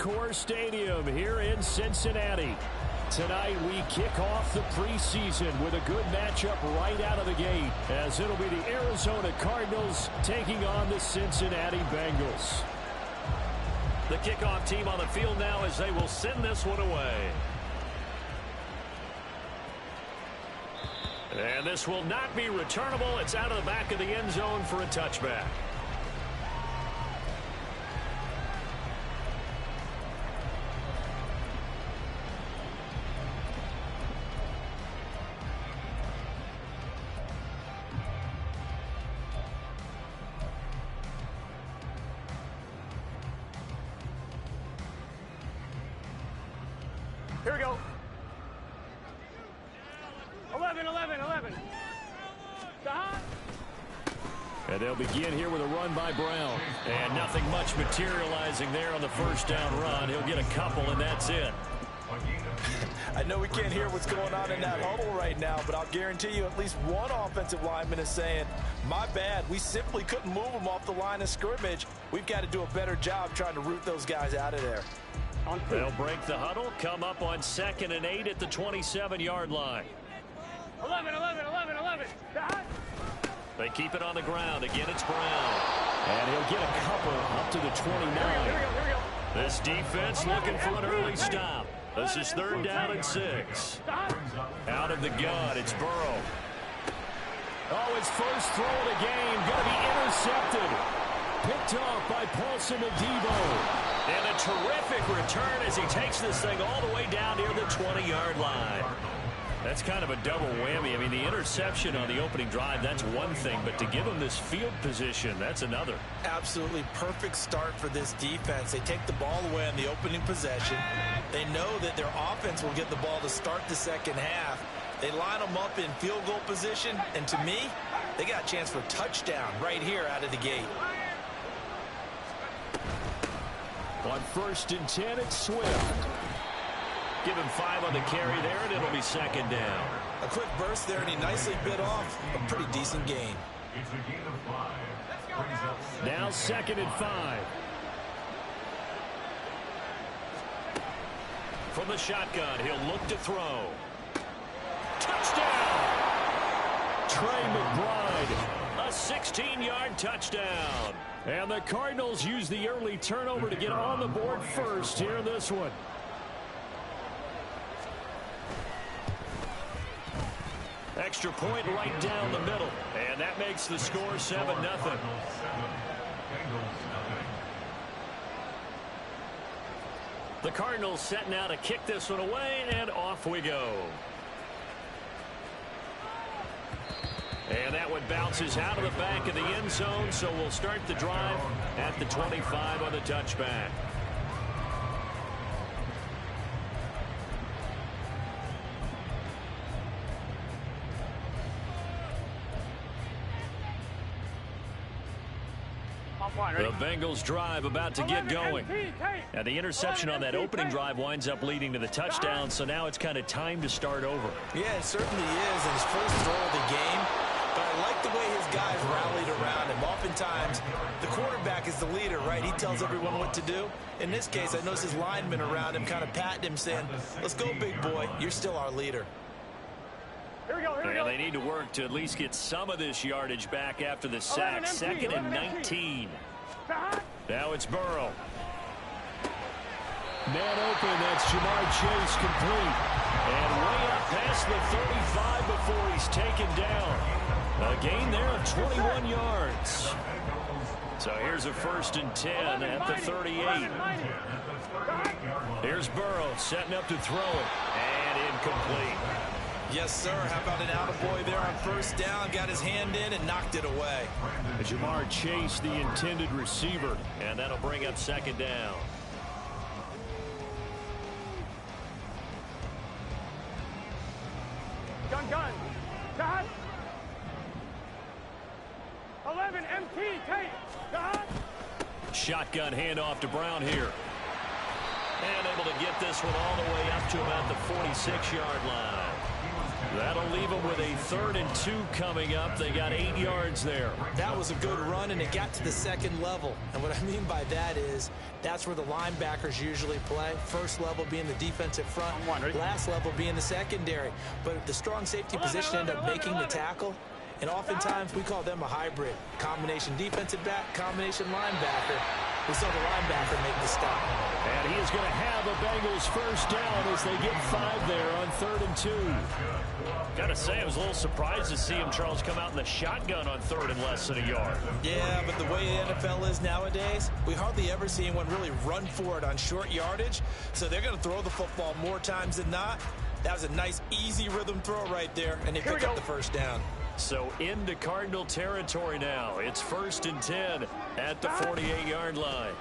Encore Stadium here in Cincinnati. Tonight we kick off the preseason with a good matchup right out of the gate, as it'll be the Arizona Cardinals taking on the Cincinnati Bengals. The kickoff team on the field now as they will send this one away. And this will not be returnable. It's out of the back of the end zone for a touchback. Here we go. 11. And they'll begin here with a run by Brown. And nothing much materializing there on the first down run. He'll get a couple, and that's it. I know we can't hear what's going on in that huddle right now, but I'll guarantee you at least one offensive lineman is saying, my bad, we simply couldn't move them off the line of scrimmage. We've got to do a better job trying to root those guys out of there. They'll break the huddle, come up on 2nd and 8 at the 27-yard line. 11. They keep it on the ground. Again, it's Brown. And he'll get a couple up to the 29. Here we go. This defense looking for an early stop. This is 3rd down and 6. Out of the gun, it's Burrow. Oh, his first throw of the game going to be intercepted. Picked off by Paulson Adebo. And a terrific return as he takes this thing all the way down near the 20-yard line. That's kind of a double whammy. I mean, the interception on the opening drive, that's one thing, but to give him this field position, that's another. Absolutely perfect start for this defense. They take the ball away on the opening possession. They know that their offense will get the ball to start the second half. They line them up in field goal position, and to me, they got a chance for a touchdown right here out of the gate. On 1st and 10, it's Swift. Give him 5 on the carry there, and it'll be 2nd down. A quick burst there, and he nicely bit off a pretty decent gain. It's a gain of 5. Now 2nd and 5. From the shotgun, he'll look to throw. Touchdown! Trey McBride. A 16-yard touchdown. And the Cardinals use the early turnover to get on the board first here in this one. Extra point right down the middle. And that makes the score 7-0. The Cardinals setting out to kick this one away, and off we go. And that one bounces out of the back of the end zone, so we'll start the drive at the 25 on the touchback. The Bengals drive about to get going. And the interception on that opening drive winds up leading to the touchdown, so now it's kind of time to start over. Yeah, it certainly is, and his first throw of the game. But I like the way his guys rallied around him. Oftentimes, the quarterback is the leader, right? He tells everyone what to do. In this case, I noticed his linemen around him kind of patting him, saying, let's go, big boy. You're still our leader. Here we go. And they need to work to at least get some of this yardage back after the sack. 2nd and 19. Now it's Burrow. Man open, that's Jamar Chase complete. And way up past the 35 before he's taken down. A gain there of 21 yards. So here's a 1st and 10 at the 38. Here's Burrow setting up to throw it. And incomplete. Yes, sir. How about an attaboy there on 1st down? Got his hand in and knocked it away. Jamar Chase, the intended receiver. And that'll bring up 2nd down. Gun. Dot. 11, MT, take. Dot. Shotgun handoff to Brown here. And able to get this one all the way up to about the 46-yard line. That'll leave them with a 3rd and 2 coming up. They got 8 yards there. That was a good run, and it got to the 2nd level. And what I mean by that is that's where the linebackers usually play. First level being the defensive front, last level being the secondary. But the strong safety position ended up making the tackle. And oftentimes we call them a hybrid. Combination defensive back, combination linebacker. We saw the linebacker make the stop. And he is going to have a Bengals first down as they get 5 there on 3rd and 2. Gotta say, I was a little surprised to see him, Charles, come out in the shotgun on 3rd and less than a yard. Yeah, but the way the NFL is nowadays, we hardly ever see anyone really run for it on short yardage. So they're going to throw the football more times than not. That was a nice, easy rhythm throw right there, and they pick up the first down. So into Cardinal territory now. It's 1st and 10 at the 48-yard line.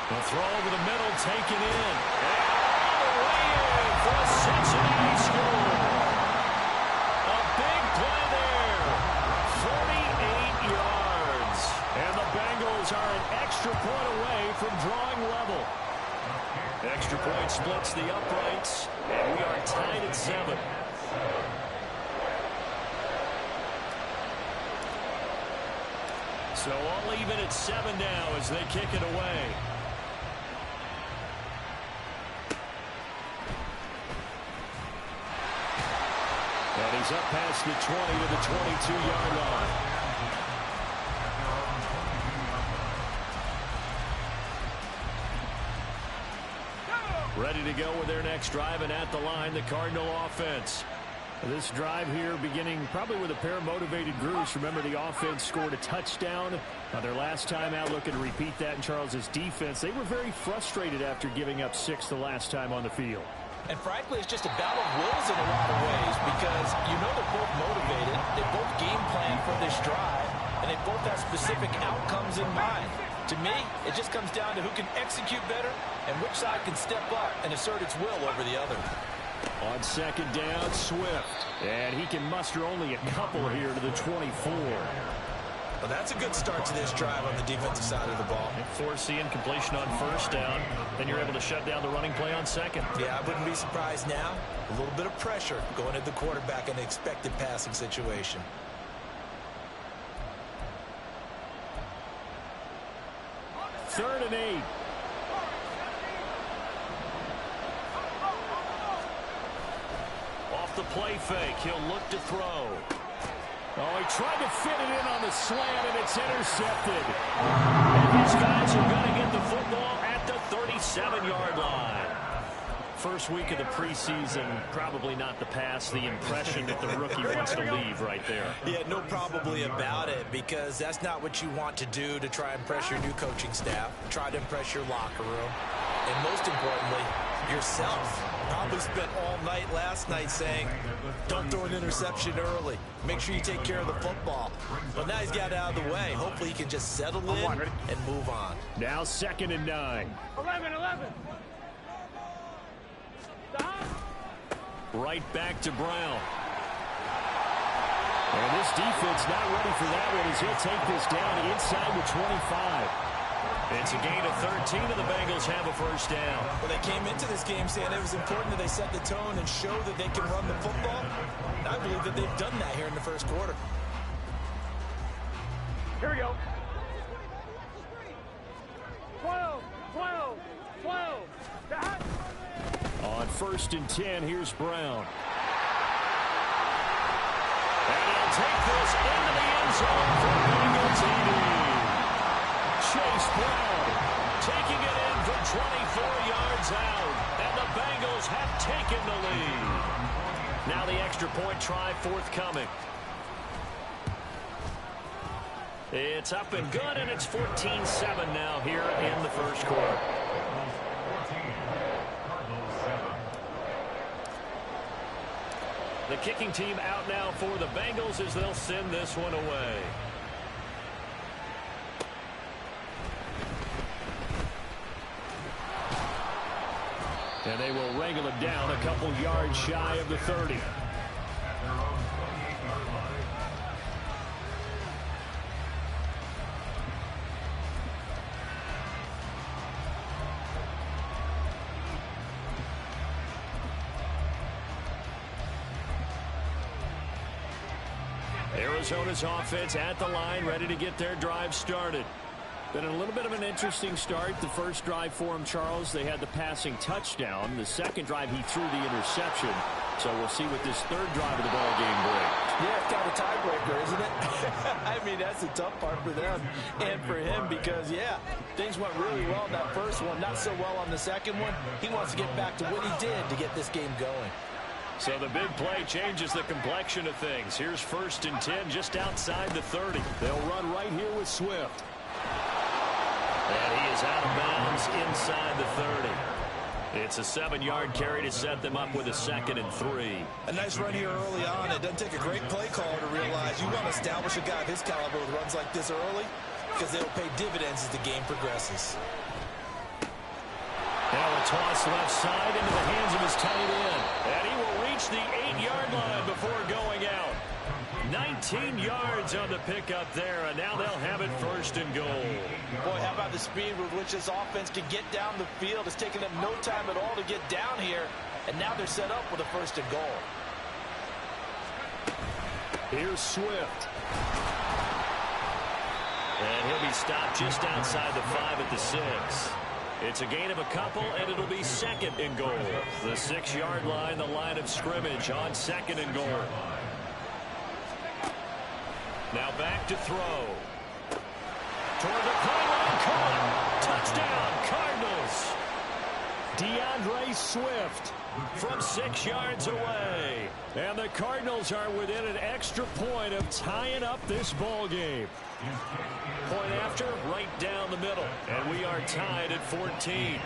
The throw over the middle, taken in. And all the way in for a Cincinnati score. A big play there. 48 yards. And the Bengals are an extra point away from drawing level. Extra point splits the uprights, and we are tied at 7. So all even at 7 now as they kick it away. And he's up past the 20 to the 22-yard line. Ready to go with their next drive, and at the line, the Cardinal offense. This drive here beginning probably with a pair of motivated groups. Remember, the offense scored a touchdown their last time out. Looking to repeat that in Charles's defense. They were very frustrated after giving up 6 the last time on the field. And frankly, it's just a battle of wills in a lot of ways because you know they're both motivated. They both game plan for this drive, and they both have specific outcomes in mind. To me, it just comes down to who can execute better and which side can step up and assert its will over the other. On 2nd down, Swift. And he can muster only a couple here to the 24. Well, that's a good start to this drive on the defensive side of the ball. Forcing completion on 1st down. Then you're able to shut down the running play on 2nd. Yeah, I wouldn't be surprised now. A little bit of pressure going at the quarterback in an expected passing situation. Third and 8. Off the play fake, he'll look to throw. Oh, he tried to fit it in on the slant, and it's intercepted. And his guys are going to get the football at the 37-yard line. First week of the preseason, probably not the pass, the impression that the rookie wants to leave right there. Yeah, no probably about it, because that's not what you want to do to try and impress your new coaching staff, try to impress your locker room, and most importantly, yourself. Probably spent all night last night saying, don't throw an interception early. Make sure you take care of the football. But now he's got it out of the way. Hopefully he can just settle in and move on. Now 2nd and 9. 11. Right back to Brown. And this defense not ready for that one as he'll take this down inside the 25. It's a gain of 13, and the Bengals have a first down. Well, they came into this game saying it was important that they set the tone and show that they can run the football. And I believe that they've done that here in the first quarter. Here we go. 12. On 1st and 10, here's Brown. And he'll take this into the end zone for Bengal TD. Chase Brown taking it in for 24 yards out. And the Bengals have taken the lead. Now the extra point try forthcoming. It's up and good, and it's 14-7 now here in the first quarter. The kicking team out now for the Bengals as they'll send this one away. And they will wrangle it down a couple yards shy of the 30. Arizona's offense at the line, ready to get their drive started. Been a little bit of an interesting start. The first drive for him, Charles, they had the passing touchdown. The second drive, he threw the interception. So we'll see what this third drive of the ball game brings. Yeah, it's kind of a tiebreaker, isn't it? I mean, that's the tough part for them and for him because, yeah, things went really well in that first one, not so well on the second one. He wants to get back to what he did to get this game going. So the big play changes the complexion of things. Here's 1st and 10 just outside the 30. They'll run right here with Swift. And he is out of bounds inside the 30. It's a 7-yard carry to set them up with a 2nd and 3. A nice run here early on. It doesn't take a great play caller to realize you want to establish a guy of his caliber with runs like this early because they'll pay dividends as the game progresses. Now a toss left side into the hands of his tight end. And he will reach the 8-yard line before going out. 19 yards on the pickup there, and now they'll have it 1st and goal. Boy, how about the speed with which this offense can get down the field? It's taken them no time at all to get down here, and now they're set up with a 1st and goal. Here's Swift. And he'll be stopped just outside the 5 at the 6. It's a gain of a couple, and it'll be 2nd and goal. The 6-yard line, the line of scrimmage on 2nd and goal. Now back to throw. Toward the pylon, caught. Touchdown, Cardinals. DeAndre Swift from 6 yards away. And the Cardinals are within an extra point of tying up this ball game. Point after, right down the middle. And we are tied at 14.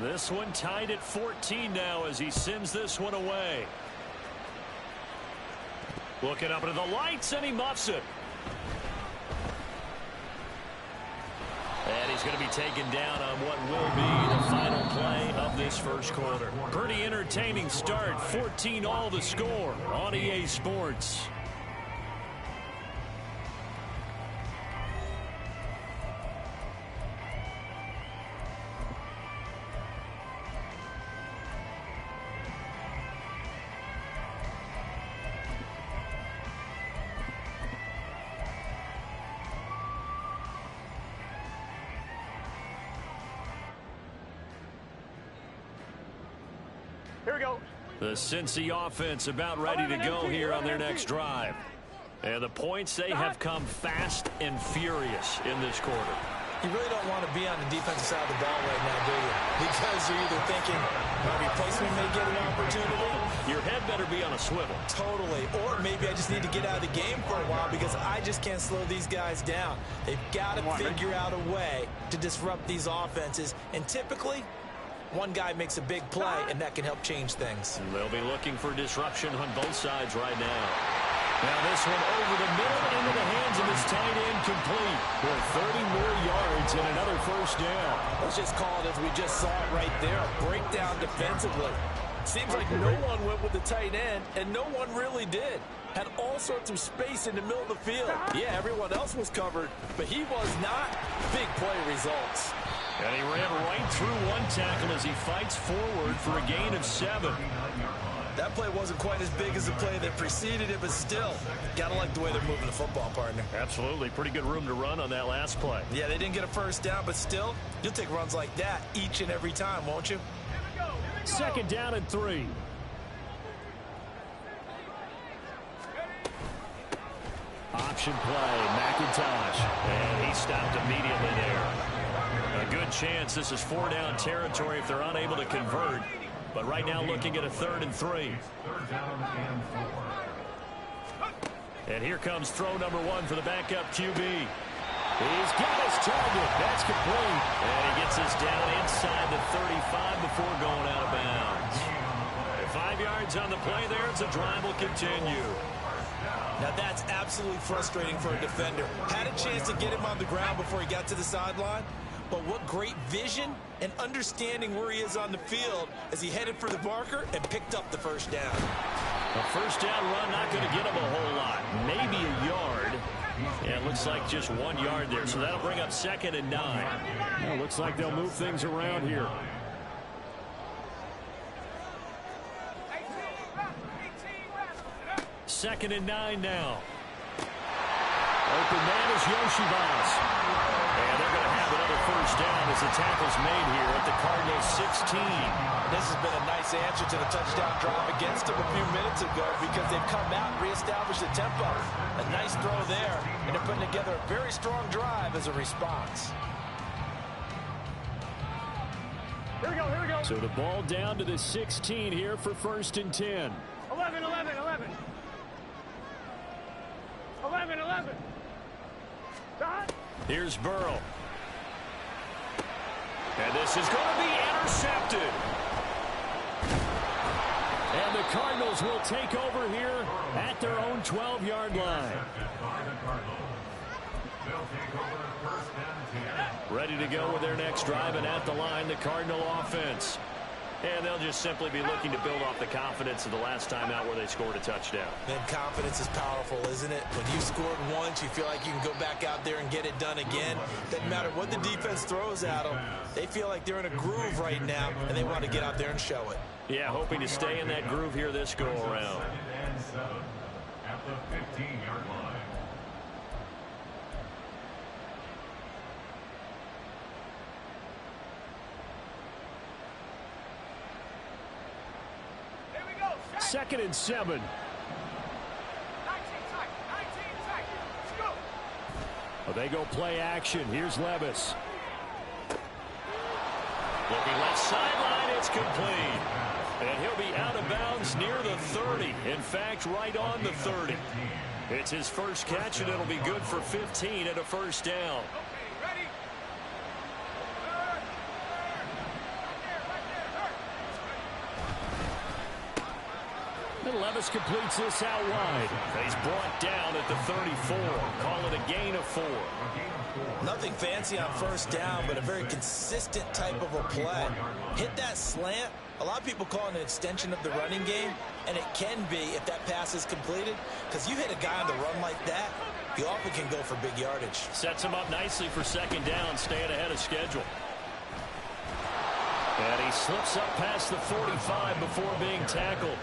This one tied at 14 now as he sends this one away. Looking up into the lights, and he muffs it. And he's going to be taken down on what will be the final play of this first quarter. Pretty entertaining start. 14 all the score on EA Sports. Here we go. The Cincy offense about ready to go here on their next drive. And the points, they have come fast and furious in this quarter. You really don't want to be on the defensive side of the ball right now, do you? Because you're either thinking my replacement may get an opportunity. Your head better be on a swivel. Totally. Or maybe I just need to get out of the game for a while because I just can't slow these guys down. They've got to figure out a way to disrupt these offenses. And typically, one guy makes a big play, and that can help change things. They'll be looking for disruption on both sides right now. Now this one over the middle into the hands of his tight end, complete. With 30 more yards and another 1st down. Let's just call it as we just saw it right there. A breakdown defensively. Seems like no one went with the tight end, and no one really did. Had all sorts of space in the middle of the field. Yeah, everyone else was covered, but he was not. Big play results. And he ran right through one tackle as he fights forward for a gain of 7. That play wasn't quite as big as the play that preceded it, but still, gotta like the way they're moving the football, partner. Absolutely. Pretty good room to run on that last play. Yeah, they didn't get a 1st down, but still, you'll take runs like that each and every time, won't you? 2nd down and 3. Option play, McIntosh. And he stopped immediately there. A good chance this is 4-down territory if they're unable to convert. But right now looking at a 3rd and 3. And here comes throw number 1 for the backup QB. He's got his target. That's complete. And he gets us down inside the 35 before going out of bounds. 5 yards on the play there. It's a drive will continue. Now that's absolutely frustrating for a defender. Had a chance to get him on the ground before he got to the sideline. But what great vision and understanding where he is on the field as he headed for the marker and picked up the 1st down. A 1st down run not going to get him a whole lot. Maybe a yard. Yeah, it looks like just 1 yard there. So that'll bring up 2nd and 9. Well, looks like they'll move things around here. 2nd and 9 now. Open man is Yoshibas. And they're going to have another first down as the tackle's made here at the Cardinals 16. This has been a nice answer to the touchdown drive against them a few minutes ago because they've come out and reestablished the tempo. A nice throw there, and they're putting together a very strong drive as a response. Here we go, here we go. So the ball down to the 16 here for 1st and 10. 11, 11, 11. 11, 11. Dot. Here's Burrow. And this is going to be intercepted. And the Cardinals will take over here at their own 12-yard line. Ready to go with their next drive, and at the line, the Cardinal offense. And they'll just simply be looking to build off the confidence of the last time out where they scored a touchdown. Then confidence is powerful, isn't it? When you scored once, you feel like you can go back out there and get it done again. Doesn't matter what the defense throws at them. They feel like they're in a groove right now, and they want to get out there and show it. Yeah, hoping to stay in that groove here this go-around. At the 15-yard line. Second and 7. 19 seconds. Let's go. Well, they go play action. Here's Levis. Looking left sideline, it's complete. And he'll be out of bounds near the 30. In fact, right on the 30. It's his first catch, and it'll be good for 15 and a first down. And Levis completes this out wide. He's brought down at the 34. Call it a gain of 4. Nothing fancy on first down, but a very consistent type of a play. Hit that slant. A lot of people call it an extension of the running game, and it can be if that pass is completed, because you hit a guy on the run like that, you often can go for big yardage. Sets him up nicely for 2nd down, staying ahead of schedule. And he slips up past the 45 before being tackled.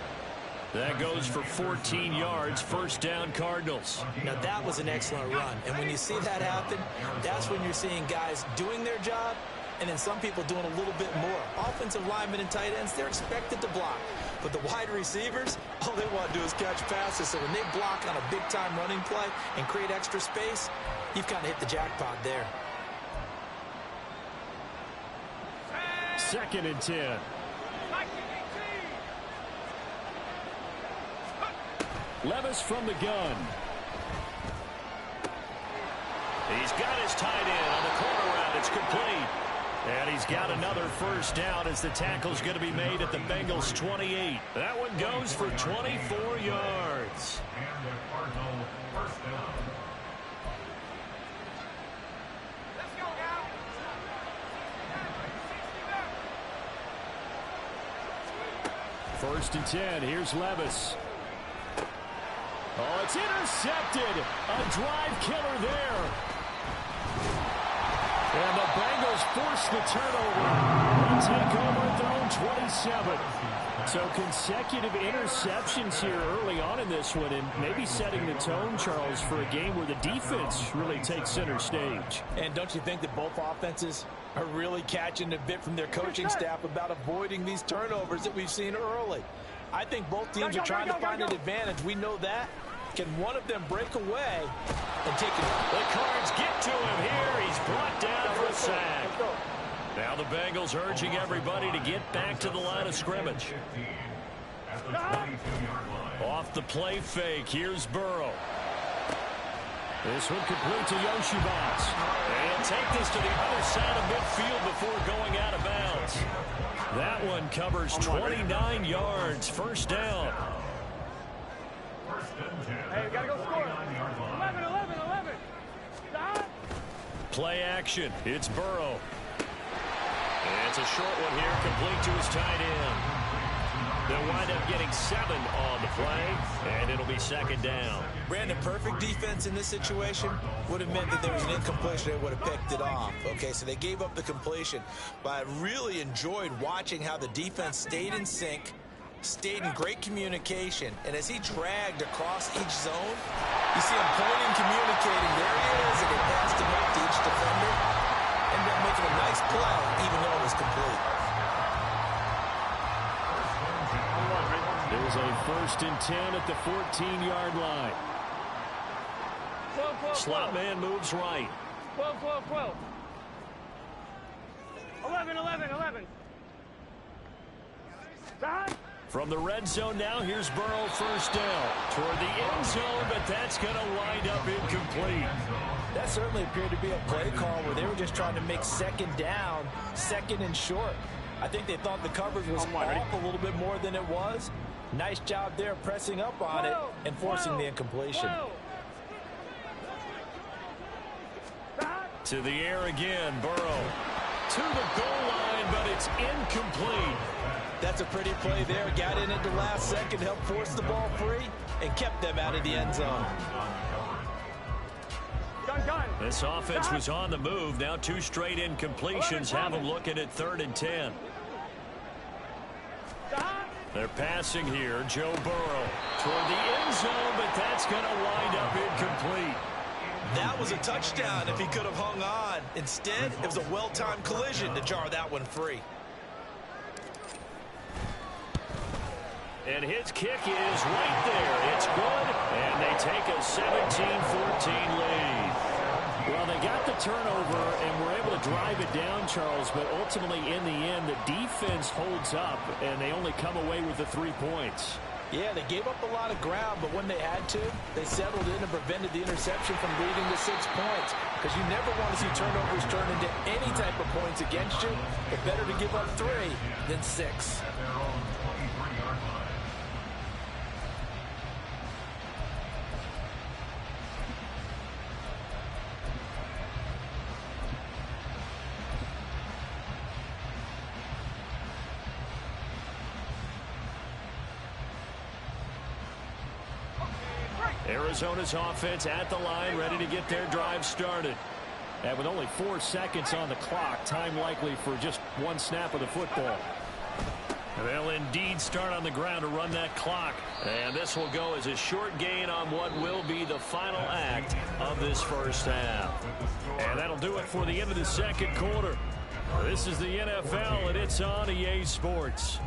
That goes for 14 yards, first down Cardinals. Now that was an excellent run, and when you see that happen, that's when you're seeing guys doing their job, and then some people doing a little bit more. Offensive linemen and tight ends, they're expected to block. But the wide receivers, all they want to do is catch passes. So when they block on a big-time running play and create extra space, you've kind of hit the jackpot there. 2nd and 10. Levis from the gun. He's got his tight end on the corner route. It's complete. And he's got another first down as the tackle's going to be made at the Bengals 28. That one goes for 24 yards. And the Cardinal first down. Let's go now. First and 10. Here's Levis. Oh, it's intercepted. A drive killer there. And the Bengals force the turnover and take over at their own 27. So consecutive interceptions here early on in this one, and maybe setting the tone, Charles, for a game where the defense really takes center stage. And don't you think that both offenses are really catching a bit from their coaching staff about avoiding these turnovers that we've seen early? I think both teams are trying to find an advantage. We know that. Can one of them break away and take it? The Cards get to him here. He's brought down for a sack. Now the Bengals urging everybody to get back to the line of scrimmage. At the 22-yard line. Off the play fake, here's Burrow. This one complete to Yoshibas. And take this to the other side of midfield before going out of bounds. That one covers 29 yards, first down. First and 10. Hey, we got to go score. 11, 11, 11. Stop. Play action, it's Burrow. And it's a short one here, complete to his tight end. They'll wind up getting 7 on the play, and it'll be 2nd down. Brandon, perfect defense in this situation would have meant that there was an incompletion. They would have picked it off. Okay, so they gave up the completion. But I really enjoyed watching how the defense stayed in sync, stayed in great communication, and as he dragged across each zone, you see him pointing, communicating. There he is, and he passed him up to each defender. Ended up making a nice play, even though it was complete. There's a 1st and 10 at the 14-yard line. 12. Slot man moves right. 12. 11. From the red zone now, here's Burrow, 1st down. Toward the end zone, but that's going to wind up incomplete. That certainly appeared to be a play call where they were just trying to make 2nd down, 2nd and short. I think they thought the coverage was off a little bit more than it was. Nice job there pressing up on it and forcing the incompletion. To the air again, Burrow. To the goal line, but it's incomplete. That's a pretty play there. Got in at the last second, helped force the ball free, and kept them out of the end zone. Done. This offense was on the move. Now 2 straight incompletions have them looking at 3rd and 10. They're passing here. Joe Burrow toward the end zone, but that's going to wind up incomplete. That was a touchdown if he could have hung on. Instead, it was a well-timed collision to jar that one free. And his kick is right there. It's good, and they take a 17-14 lead. Well, they got the turnover and were able to drive it down, Charles, but ultimately in the end, the defense holds up, and they only come away with the 3 points. Yeah, they gave up a lot of ground, but when they had to, they settled in and prevented the interception from leading to 6 points. Because you never want to see turnovers turn into any type of points against you, but better to give up 3 than 6. Arizona's offense at the line, ready to get their drive started. And with only 4 seconds on the clock, time likely for just 1 snap of the football. They'll indeed start on the ground to run that clock. And this will go as a short gain on what will be the final act of this 1st half. And that'll do it for the end of the 2nd quarter. This is the NFL, and it's on EA Sports.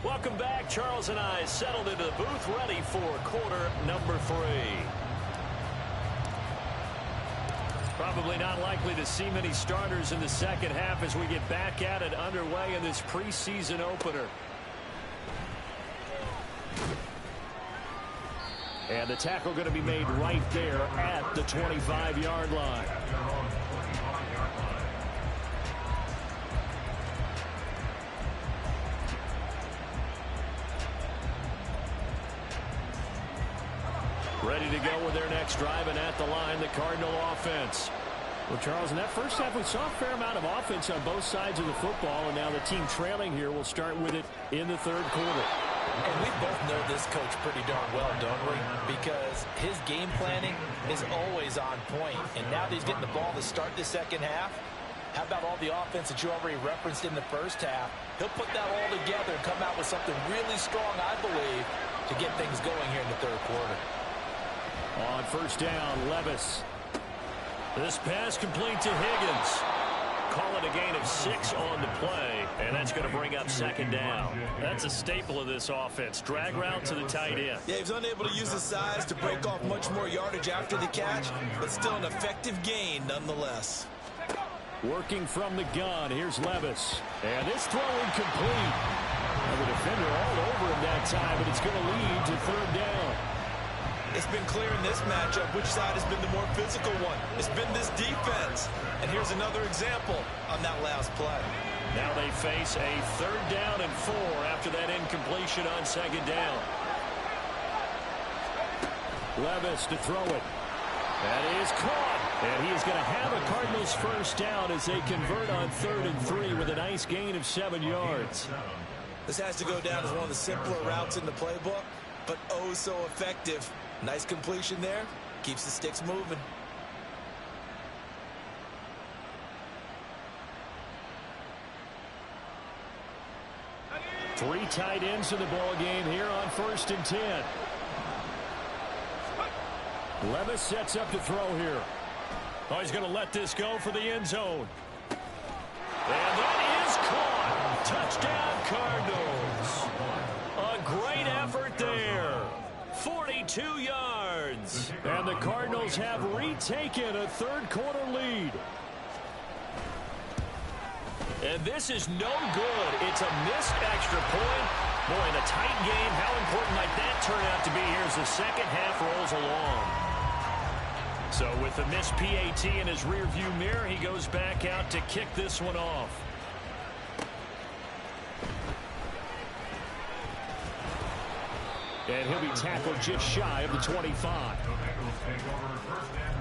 Welcome back. Charles and I settled into the booth, ready for quarter number 3. Probably not likely to see many starters in the 2nd half as we get back at it underway in this preseason opener. And the tackle going to be made right there at the 25-yard line. Ready to go with their next drive, and at the line, the Cardinal offense. Well, Charles, in that 1st half, we saw a fair amount of offense on both sides of the football, and now the team trailing here will start with it in the 3rd quarter. And we both know this coach pretty darn well, don't we? Because his game planning is always on point. And now that he's getting the ball to start the 2nd half, how about all the offense that you already referenced in the 1st half? He'll put that all together and come out with something really strong, I believe, to get things going here in the 3rd quarter. On 1st down, Levis. This pass complete to Higgins. Call it a gain of 6 on the play, and that's going to bring up 2nd down. That's a staple of this offense. Drag route to the tight end. Yeah, he was unable to use his size to break off much more yardage after the catch, but still an effective gain nonetheless. Working from the gun, here's Levis. And this throw incomplete. And the defender all over him that time, but it's going to lead to 3rd down. It's been clear in this matchup which side has been the more physical one. It's been this defense. And here's another example on that last play. Now they face a 3rd down and 4 after that incompletion on 2nd down. Levis to throw it. That is caught. And he is going to have a Cardinals first down as they convert on 3rd and 3 with a nice gain of 7 yards. This has to go down as one of the simpler routes in the playbook, but oh so effective. Nice completion there. Keeps the sticks moving. Three tight ends in the ball game here on 1st and 10. Levis sets up to throw here. Oh, he's going to let this go for the end zone. And that is caught. Touchdown, Cardinals. A great effort there. 42 yards. And the Cardinals have retaken a third-quarter lead. And this is no good. It's a missed extra point. Boy, in a tight game, how important might that turn out to be here as the second half rolls along? So with the missed PAT in his rearview mirror, he goes back out to kick this one off. And he'll be tackled just shy of the 25. The Bengals take over 1st and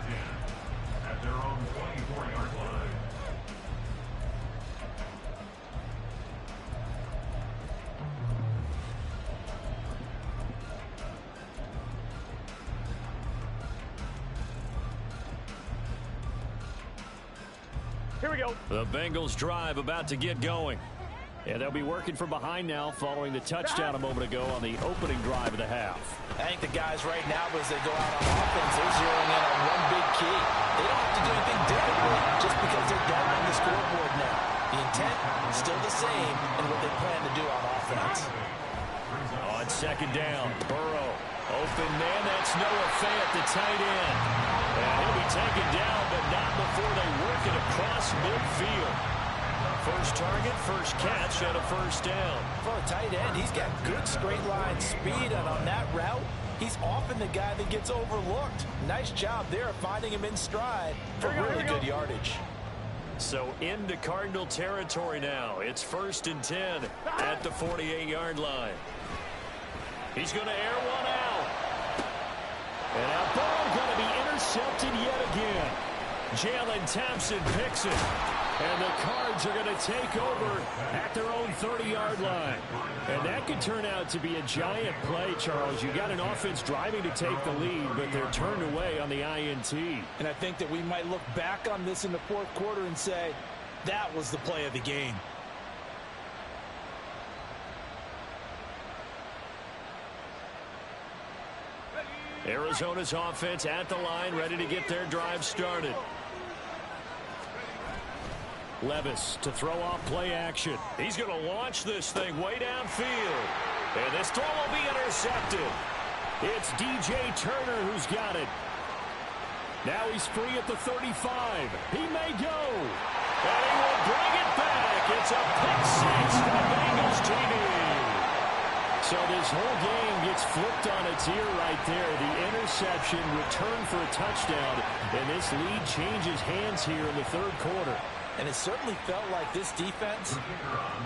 10 at their own 24-yard line. Here we go. The Bengals drive about to get going. And they'll be working from behind now following the touchdown a moment ago on the opening drive of the half. I think the guys right now, as they go out on offense, they're zeroing in on one big key. They don't have to do anything differently just because they're down on the scoreboard now. The intent is still the same in what they plan to do on offense. On 2nd down, Burrow. Open man, that's Noah Fant, the tight end. And he'll be taken down, but not before they work it across midfield. First target, first catch, and a first down. For a tight end, he's got good straight line speed, and on that route, he's often the guy that gets overlooked. Nice job there of finding him in stride for really good yardage. So into Cardinal territory now. It's 1st and 10 at the 48-yard line. He's going to air one out. And now Burrow going to be intercepted yet again. Jalen Thompson picks it. And the Cards are going to take over at their own 30-yard line. And that could turn out to be a giant play, Charles. You got an offense driving to take the lead, but they're turned away on the INT. And I think that we might look back on this in the 4th quarter and say, that was the play of the game. Arizona's offense at the line, ready to get their drive started. Levis to throw off play action. He's going to launch this thing way downfield. And this throw will be intercepted. It's DJ Turner who's got it. Now he's free at the 35. He may go. And he will bring it back. It's a pick six for the Bengals TV. So this whole game gets flipped on its ear right there. The interception returned for a touchdown. And this lead changes hands here in the 3rd quarter. And it certainly felt like this defense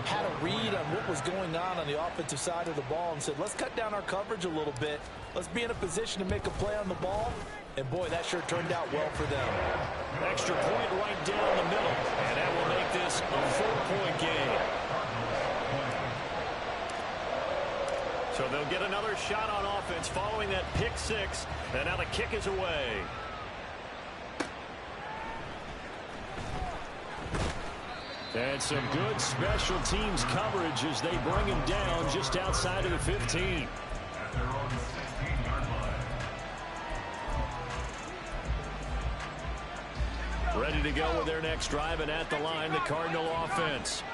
had a read on what was going on the offensive side of the ball and said, let's cut down our coverage a little bit. Let's be in a position to make a play on the ball. And, boy, that sure turned out well for them. Extra point right down the middle. And that will make this a 4-point game. So they'll get another shot on offense following that pick six. And now the kick is away. And some good special teams coverage as they bring him down just outside of the 15. At their own 16-yard line. Ready to go with their next drive, and at the line, the Cardinal offense.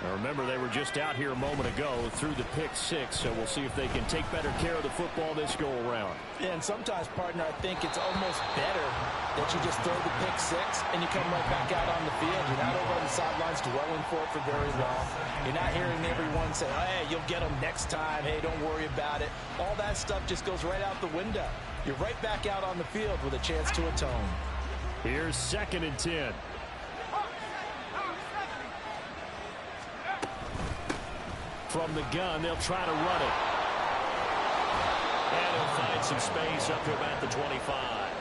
Now remember, they were just out here a moment ago through the pick six, so we'll see if they can take better care of the football this go-around. Yeah, and sometimes, partner, I think it's almost better that you just throw the pick six and you come right back out on the field. You're not over on the sidelines dwelling for it for very long. You're not hearing everyone say, hey, you'll get them next time. Hey, don't worry about it. All that stuff just goes right out the window. You're right back out on the field with a chance to atone. Here's 2nd and 10. From the gun, they'll try to run it. And he'll find some space up to about the 25.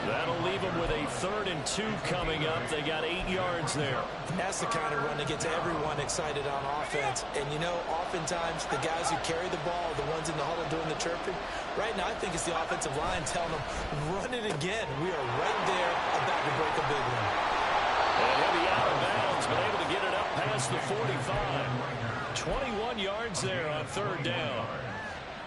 That'll leave them with a 3rd and 2 coming up. They got 8 yards there. That's the kind of run that gets everyone excited on offense. And, you know, oftentimes the guys who carry the ball are the ones in the huddle doing the chirping. Right now, I think it's the offensive line telling them, run it again. We are right there about to break a big one. And he'll be out of bounds, but able to get it up past the 45. 21 yards there on 3rd down.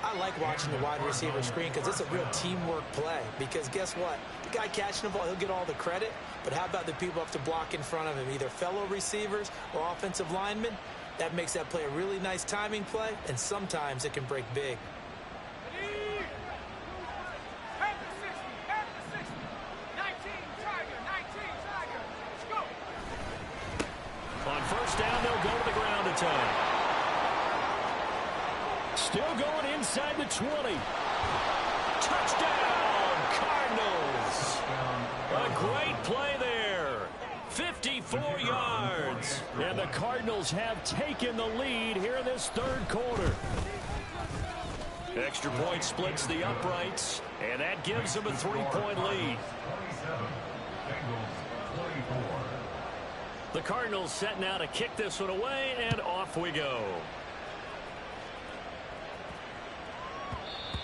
I like watching the wide receiver screen because it's a real teamwork play. Because guess what? The guy catching the ball, he'll get all the credit. But how about the people have to block in front of him, either fellow receivers or offensive linemen? That makes that play a really nice timing play, and sometimes it can break big. On 1st down, they'll go to the ground attack. Still going inside the 20. Touchdown, Cardinals. A great play there. 54 yards. And the Cardinals have taken the lead here in this 3rd quarter. Extra point splits the uprights, and that gives them a 3-point lead. The Cardinals setting out to kick this one away, and off we go.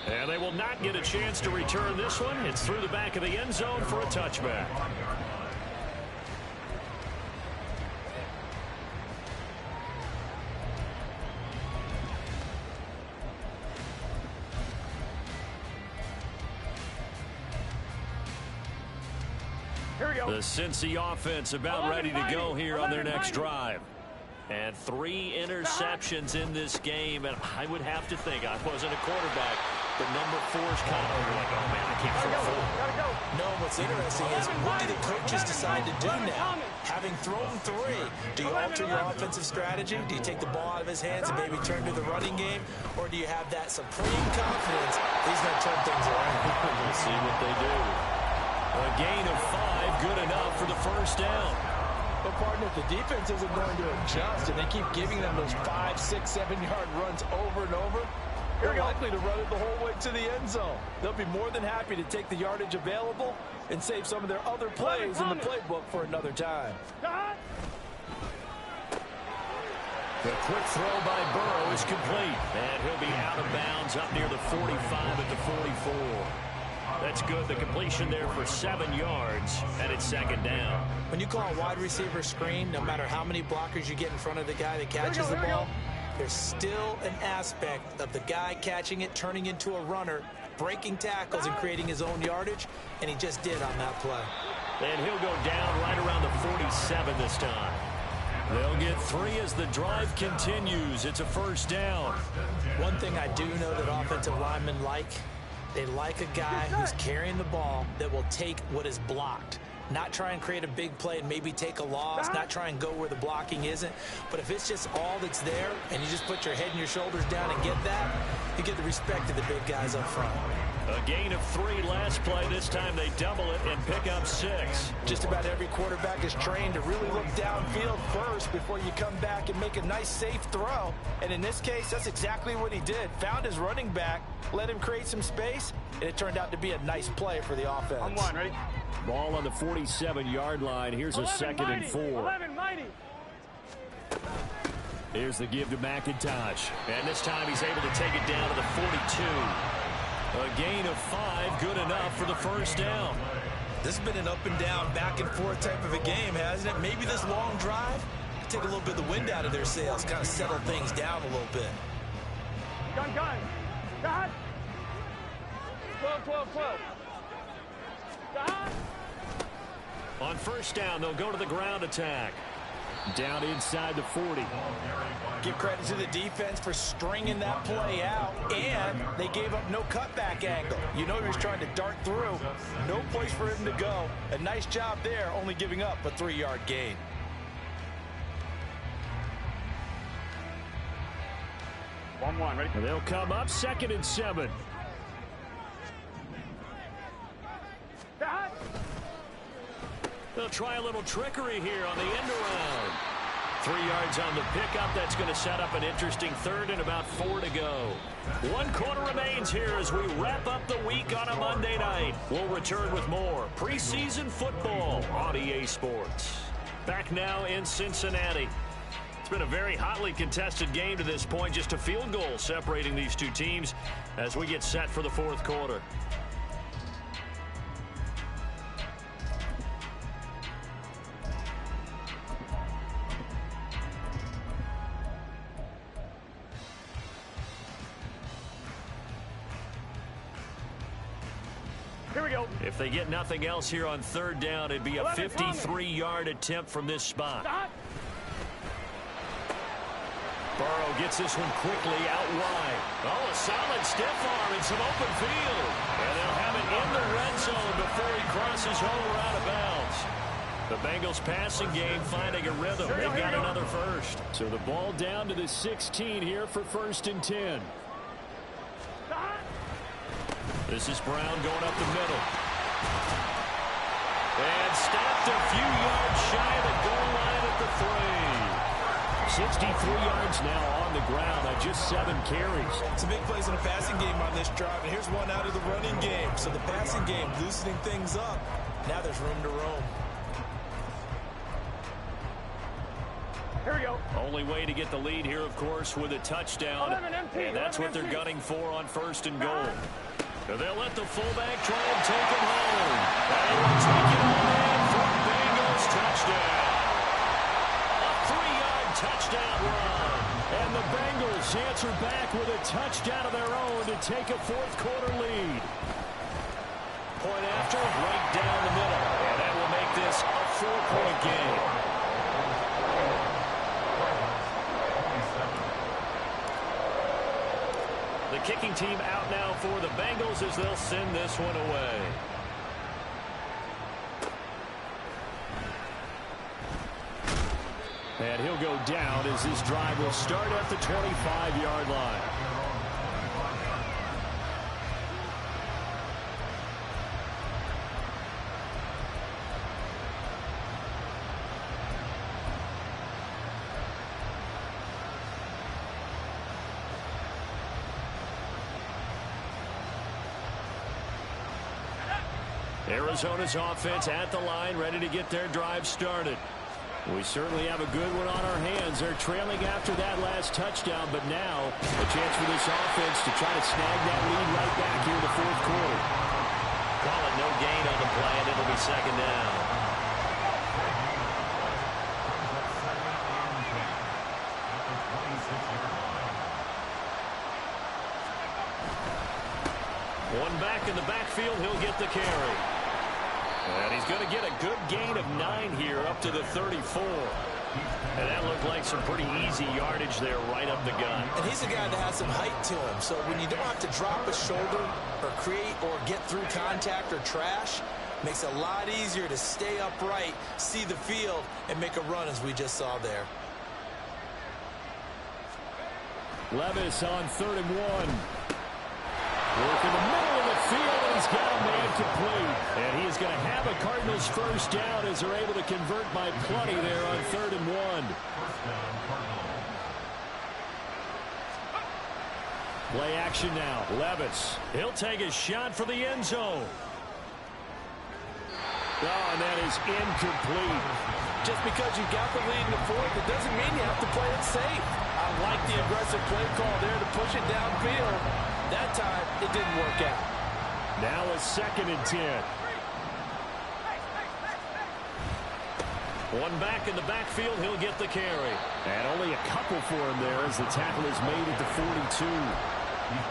And they will not get a chance to return this one. It's through the back of the end zone for a touchback. Here we go. The Cincy offense about ready to go here on their next drive. And 3 interceptions in this game. And I would have to think, I wasn't a quarterback, but number 4's kind of like, oh man, I can't throw 4. No, what's interesting is what do the coaches decide to do now? Having thrown 3, do you alter your offensive strategy? Do you take the ball out of his hands and maybe turn to the running game? Or do you have that supreme confidence he's going to turn things around? We'll see what they do. A gain of 5, good enough for the 1st down. But, partner, if the defense isn't going to adjust and they keep giving them those 5, 6, 7-yard runs over and over, they're likely to run it the whole way to the end zone. They'll be more than happy to take the yardage available and save some of their other plays in the playbook for another time. The quick throw by Burrow is complete. And he'll be out of bounds up near the 45 at the 44. That's good. The completion there for 7 yards, and it's 2nd down. When you call a wide receiver screen, no matter how many blockers you get in front of the guy that catches the ball, there's still an aspect of the guy catching it, turning into a runner, breaking tackles and creating his own yardage, and he just did on that play. And he'll go down right around the 47 this time. They'll get 3 as the drive continues. It's a 1st down. One thing I do know that offensive linemen like, they like a guy who's carrying the ball that will take what is blocked. Not try and create a big play and maybe take a loss, not try and go where the blocking isn't. But if it's just all that's there and you just put your head and your shoulders down and get that, you get the respect of the big guys up front. A gain of 3 last play. This time they double it and pick up 6. Just about every quarterback is trained to really look downfield first before you come back and make a nice, safe throw. And in this case, that's exactly what he did. Found his running back, let him create some space, and it turned out to be a nice play for the offense. On 1, ready? Ball on the 47-yard line. Here's a 2nd and 4. 11, mighty. Here's the give to McIntosh. And this time he's able to take it down to the 42. A gain of 5, good enough for the 1st down. This has been an up and down, back and forth type of a game, hasn't it? Maybe this long drive take a little bit of the wind out of their sails, kind of settle things down a little bit. Gun. Got. 12. Got. On 1st down, they'll go to the ground attack. Down inside the 40. Give credit to the defense for stringing that play out, and they gave up no cutback angle. You know he was trying to dart through. No place for him to go. A nice job there, only giving up a 3-yard gain. One, ready? They'll come up 2nd and 7. Got. They'll try a little trickery here on the end around. 3 yards on the pickup. That's going to set up an interesting third and about 4 to go. 1 quarter remains here as we wrap up the week on a Monday night. We'll return with more preseason football on EA Sports. Back now in Cincinnati. It's been a very hotly contested game to this point. Just a field goal separating these two teams as we get set for the 4th quarter. Here we go. If they get nothing else here on 3rd down, it'd be a 53-yard attempt from this spot. Stop. Burrow gets this one quickly out wide. Oh, a solid stiff arm and some open field. And they'll have it in the red zone before he crosses over out of bounds. The Bengals passing game finding a rhythm. They've got another first. So the ball down to the 16 here for 1st and 10. This is Brown going up the middle. And stopped a few yards shy of the goal line at the 3. 63 yards now on the ground on just 7 carries. Some big plays in the passing game on this drive, and here's one out of the running game. So the passing game loosening things up. Now there's room to roam. Here we go. Only way to get the lead here, of course, with a touchdown. And that's what they're gunning for on 1st and goal. They'll let the fullback try and take him home. And he will take it all in for a Bengals touchdown. A 3-yard touchdown run. And the Bengals answer back with a touchdown of their own to take a 4th quarter lead. Point after, right down the middle. And that will make this a 4-point game. The kicking team out now for the Bengals as they'll send this one away. And he'll go down as this drive will start at the 25-yard line. Arizona's offense at the line, ready to get their drive started. We certainly have a good one on our hands. They're trailing after that last touchdown, but now a chance for this offense to try to snag that lead right back here in the 4th quarter. Call it no gain on the play, and it'll be 2nd down. One back in the backfield, he'll get the carry. And he's going to get a good gain of 9 here up to the 34. And that looked like some pretty easy yardage there right up the gut. And he's a guy that has some height to him. So when you don't have to drop a shoulder or create or get through contact or trash, makes it a lot easier to stay upright, see the field, and make a run as we just saw there. Levis on 3rd and 1. Work in the middle of the field, and he's got a man complete. And he's going to have a Cardinals first down as they're able to convert by plenty there on 3rd and 1. Play action now. Levis. He'll take a shot for the end zone. Oh, and that is incomplete. Just because you got the lead in the 4th, it doesn't mean you have to play it safe. I like the aggressive play call there to push it downfield. That time, it didn't work out. Now a 2nd and 10. One back in the backfield, he'll get the carry. And only a couple for him there as the tackle is made at the 42.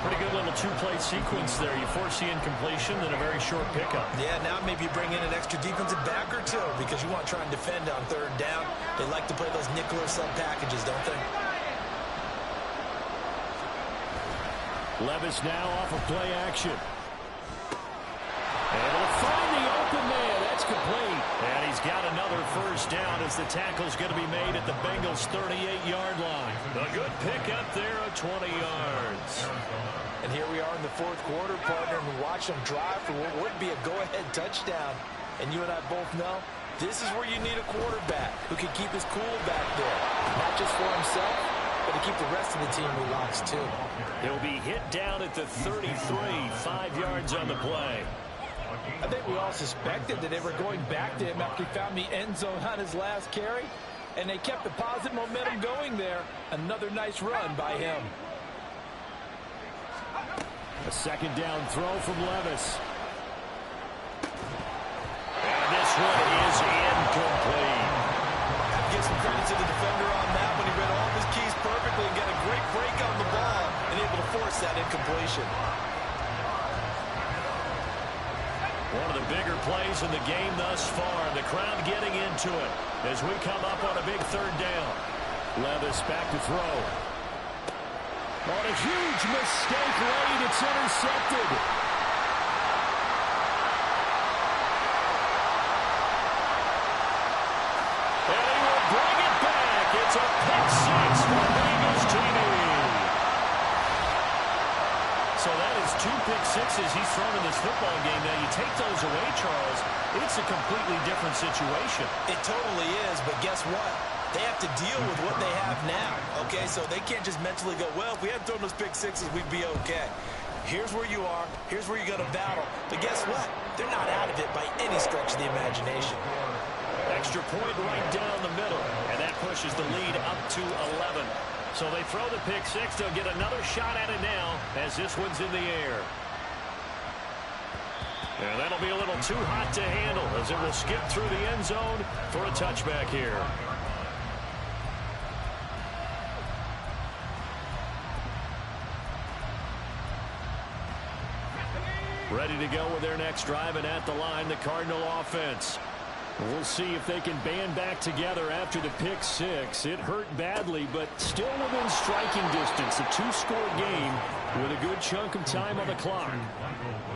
Pretty good little 2-play sequence there. You force the incompletion, then a very short pickup. Yeah, now maybe you bring in an extra defensive back or two because you want to try and defend on 3rd down. They like to play those nickel or sub packages, don't they? Levis now off of play action. And he'll find the open man. That's complete. And he's got another first down as the tackle's going to be made at the Bengals' 38-yard line. A good pickup there of 20 yards. And here we are in the 4th quarter, partner, and watch them drive for what would be a go-ahead touchdown. And you and I both know This is where you need a quarterback who can keep his cool back there. Not just for himself, but to keep the rest of the team relaxed too. He'll be hit down at the 33, 5 yards on the play. I think we all suspected that they were going back to him after he found the end zone on his last carry, and they kept the positive momentum going there. Another nice run by him. A second down throw from Levis. And this one is incomplete. Give some credit to the defender on that when he read all of his keys perfectly and got a great break on the ball and able to force that incompletion. One of the bigger plays in the game thus far. The crowd getting into it as we come up on a big third down. Levis back to throw. On a huge mistake late, it's intercepted. And he will bring it back. It's a pick six for Bengals TV. So that is 2 pick sixes he's thrown in this football game. Now you take those away, Charles, it's a completely different situation. It totally is, but guess what? They have to deal with what they have now, okay? So they can't just mentally go, well, if we hadn't thrown those pick sixes, we'd be okay. Here's where you are. Here's where you're going to battle. But guess what? They're not out of it by any stretch of the imagination. Extra point right down the middle, and that pushes the lead up to 11. So they throw the pick six. They'll get another shot at it now as this one's in the air. And that'll be a little too hot to handle as it will skip through the end zone for a touchback here. Ready to go with their next drive, and at the line, the Cardinal offense. We'll see if they can band back together after the pick six. It hurt badly, but still within striking distance. A two-score game with a good chunk of time on the clock.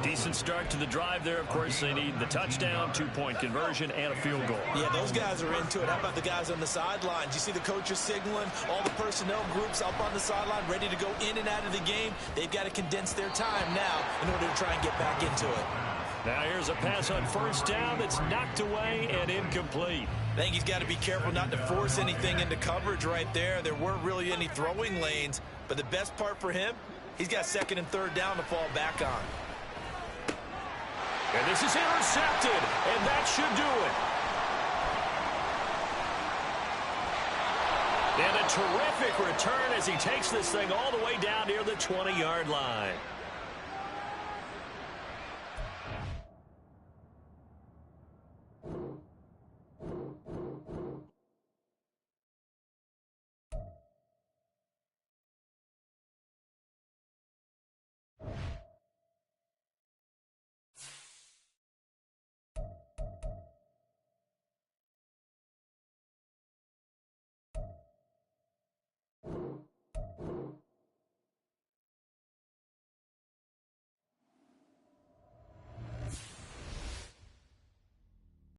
Decent start to the drive there. Of course, they need the touchdown, 2-point conversion, and a field goal. Yeah, those guys are into it. How about the guys on the sidelines? You see the coaches signaling, all the personnel groups up on the sideline ready to go in and out of the game. They've got to condense their time now in order to try and get back into it. Now here's a pass on first down that's knocked away and incomplete. I think he's got to be careful not to force anything into coverage right there. There weren't really any throwing lanes, but the best part for him, he's got second and third down to fall back on. And this is intercepted, and that should do it. And a terrific return as he takes this thing all the way down near the 20-yard line.